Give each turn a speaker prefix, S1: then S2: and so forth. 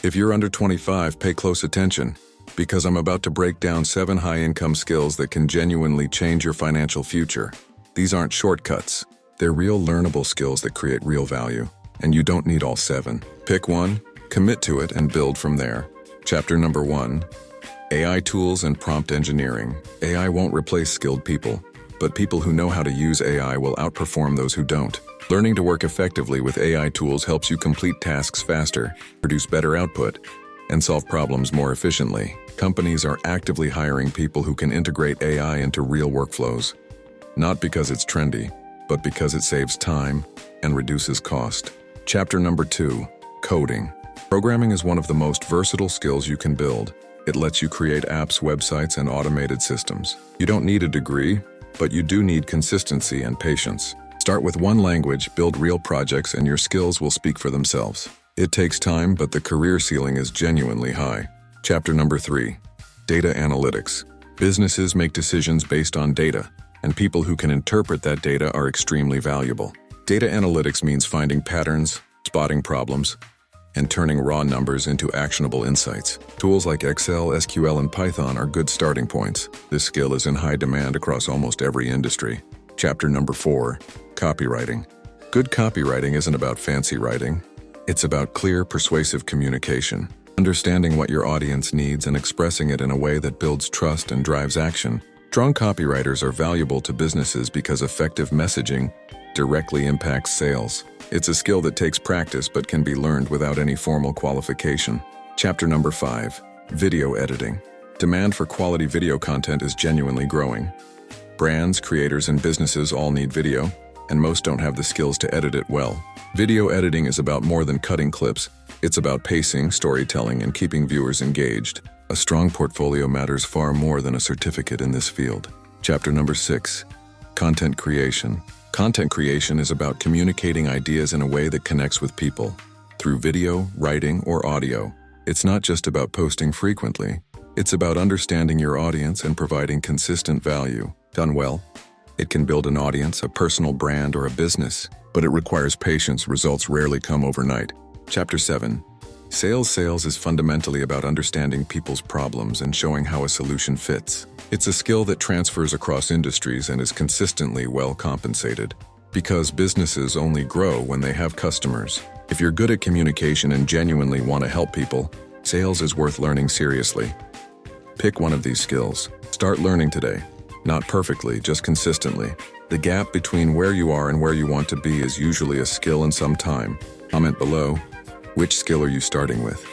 S1: If you're under 25, pay close attention, because I'm about to break down 7 high-income skills that can genuinely change your financial future. These aren't shortcuts. They're real learnable skills that create real value, and you don't need all 7. Pick one, commit to it, and build from there. Chapter number 1, AI tools and prompt engineering. AI won't replace skilled people, but people who know how to use AI will outperform those who don't. Learning to work effectively with AI tools helps you complete tasks faster, produce better output, and solve problems more efficiently. Companies are actively hiring people who can integrate AI into real workflows, not because it's trendy, but because it saves time and reduces cost. Chapter number 2, coding. Programming is one of the most versatile skills you can build. It lets you create apps, websites, and automated systems. You don't need a degree, but you do need consistency and patience. Start with one language, build real projects, and your skills will speak for themselves. It takes time, but the career ceiling is genuinely high. Chapter number 3, data analytics. Businesses make decisions based on data, and people who can interpret that data are extremely valuable. Data analytics means finding patterns, spotting problems, and turning raw numbers into actionable insights. Tools like Excel, SQL, and Python are good starting points. This skill is in high demand across almost every industry. Chapter number 4, copywriting. Good copywriting isn't about fancy writing. It's about clear, persuasive communication. Understanding what your audience needs and expressing it in a way that builds trust and drives action. Strong copywriters are valuable to businesses because effective messaging directly impacts sales. It's a skill that takes practice but can be learned without any formal qualification. Chapter number 5, video editing. Demand for quality video content is genuinely growing. Brands, creators, and businesses all need video, and most don't have the skills to edit it well. Video editing is about more than cutting clips. It's about pacing, storytelling, and keeping viewers engaged. A strong portfolio matters far more than a certificate in this field. Chapter number 6, content creation. Content creation is about communicating ideas in a way that connects with people, through video, writing, or audio. It's not just about posting frequently. It's about understanding your audience and providing consistent value. Done well, it can build an audience, a personal brand, or a business, but it requires patience. Results rarely come overnight. Chapter 7, sales. Sales is fundamentally about understanding people's problems and showing how a solution fits. It's a skill that transfers across industries and is consistently well compensated, because businesses only grow when they have customers. If you're good at communication and genuinely want to help people, sales is worth learning seriously. Pick one of these skills. Start learning today. Not perfectly, just consistently. The gap between where you are and where you want to be is usually a skill and some time. Comment below, which skill are you starting with?